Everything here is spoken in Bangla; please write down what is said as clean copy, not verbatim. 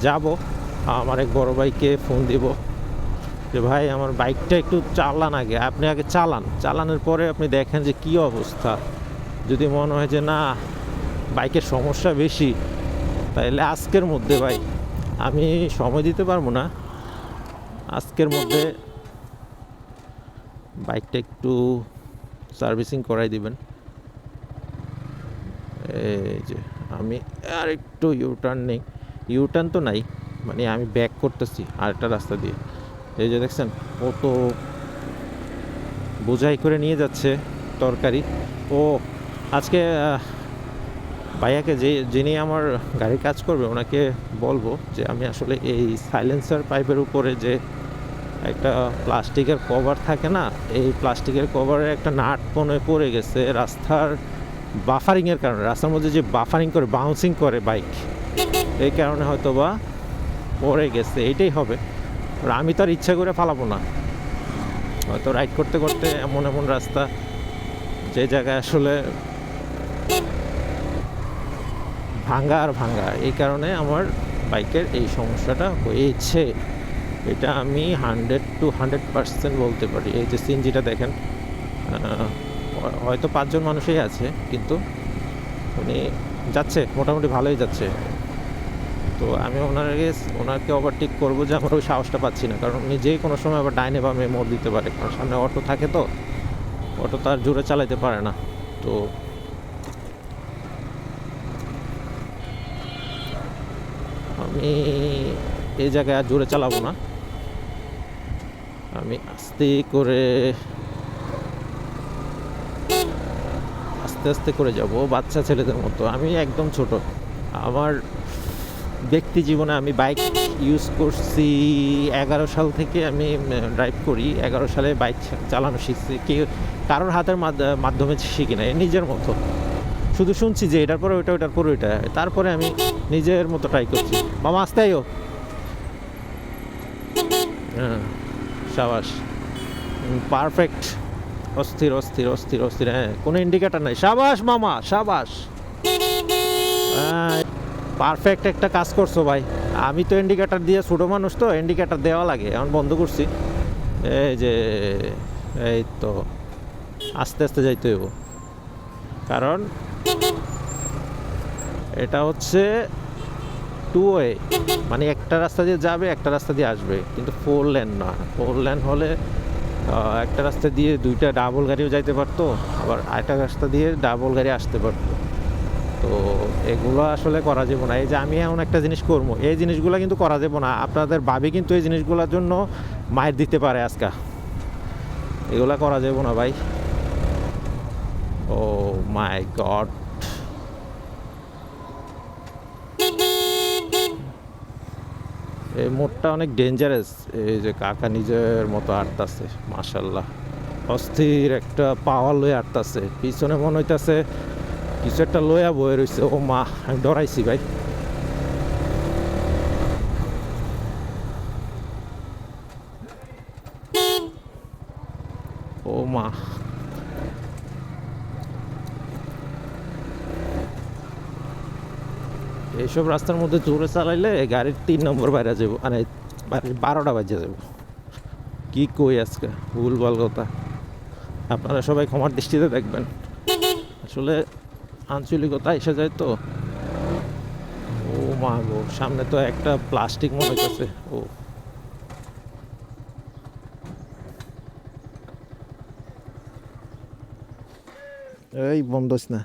যাব, আমার এক বড় ভাইকে ফোন দিব যে ভাই আমার বাইকটা একটু চালান, আগে আপনি আগে চালানোর পরে আপনি দেখেন যে কী অবস্থা। যদি মনে হয় যে না বাইকের সমস্যা বেশি, তাহলে আজকের মধ্যে ভাই আমি সময় দিতে পারবো না, আজকের মধ্যে বাইকটা একটু সার্ভিসিং করাই দিবেন। এই যে আমি আর একটু ইউটার্ন নেই, ইউটার্ন তো নাই, মানে আমি ব্যাক করতেছি আরেকটা রাস্তা দিয়ে। এই যে দেখছেন কত বোঝাই করে নিয়ে যাচ্ছে তরকারি। ও আজকে ভাইয়াকে যিনি আমার গাড়ির কাজ করবে ওনাকে বলবো যে আমি আসলে এই সাইলেন্সার পাইপের উপরে যে একটা প্লাস্টিকের কভার থাকে না, এই প্লাস্টিকের কভারে একটা নাট পড়ে গেছে রাস্তার বাফারিংয়ের কারণে, রাস্তার মধ্যে যে বাফারিং করে বাউন্সিং করে বাইক, এই কারণে হয়তো বা পড়ে গেছে, এইটাই হবে। আর আমি তো আর ইচ্ছা করে ফালাবো না, হয়তো রাইড করতে করতে এমন এমন রাস্তা যে জায়গায় আসলে ভাঙ্গা আর ভাঙ্গা, এই কারণে আমার বাইকের এই সমস্যাটা হয়েছে। এটা আমি 100% বলতে পারি। এই যে সিএনজিটা দেখেন, হয়তো 5জন মানুষই আছে, কিন্তু উনি যাচ্ছে মোটামুটি ভালোই যাচ্ছে। তো আমি ওনাকে ওভারটেক করবো যে আমার ওই সাহসটা পাচ্ছি না, কারণ উনি যে কোনো সময় আবার ডাইনে বামে মোড় দিতে পারে, কারণ সামনে অটো থাকে, তো অটো তার জোরে চালাতে পারে না। তো আমি এই জায়গায় আর জোরে চালাবো না, আমি আস্তে আস্তে করে যাব, বাচ্চা ছেলেদের মতো। আমি একদম ছোট, আমার ব্যক্তি জীবনে আমি বাইক ইউজ করছি 11 সাল থেকে, আমি ড্রাইভ করি। 11 সালে বাইক চালানো শিখছি, কারোর হাতের মাধ্যমে শিখি না, নিজের মতো শুধু শুনছি যে এটার পরে ওইটা, ওইটার পরে ওইটা, তারপরে আমি নিজের মতো ট্রাই করছি। মামা আসতে আইও। হ্যাঁ সাবাস, পারফেক্ট, অস্থির অস্থির অস্থির অস্থির, হ্যাঁ কোনো ইন্ডিকেটার নাই, সাবাস মামা সাবাস, পারফেক্ট একটা কাজ করছো ভাই। আমি তো ইন্ডিকেটার দিয়ে ছোটো মানুষ, তো ইন্ডিকেটার দেওয়া লাগে, এখন বন্ধ করছি। এই যে এই তো আস্তে আস্তে যাইতে হইব, কারণ এটা হচ্ছে 2 ওয়ে, মানে একটা রাস্তা দিয়ে যাবে একটা রাস্তা দিয়ে আসবে, কিন্তু 4 লেন না। 4 লেন হলে একটা রাস্তা দিয়ে দুইটা ডাবল গাড়িও যাইতে পারতো, আবার আরেকটা রাস্তা দিয়ে ডাবল গাড়ি আসতে পারতো। তো এগুলো আসলে করা যাবে না। এই যে আমি এমন একটা জিনিস করবো, এই জিনিসগুলো কিন্তু করা যাবে না। আপনাদের ভাবি কিন্তু এই জিনিসগুলোর জন্য মায়ের দিতে পারে আজকে, এগুলা করা যাবে না ভাই। ও মাই গড, এই মোড়টা অনেক ডেঞ্জারাস। এই যে কাকা নিজের মতো আটতাছে, মাশাল্লাহ অস্থির একটা পাওয়ার লয়ে আটতাছে, পিছনে মনে হইতাছে কিছু একটা লয়া বয়ে রয়েছে। ও মা, আমি ডরাইছি ভাই। ও মা, এইসব রাস্তার মধ্যে জোরে চালাইলে গাড়ির 3 নম্বর বাইরে যাবো, মানে বাড়ির 12টা বাজে যাবো। কি কই আজকে ভুলভাল কথা, আপনারা সবাই ক্ষমার দৃষ্টিতে দেখবেন। আসলে আঞ্চলিকতা এসে যায় তো। ও মা গো, সামনে তো একটা প্লাস্টিক মনে হইতেছে। ও এই বন্ধ না।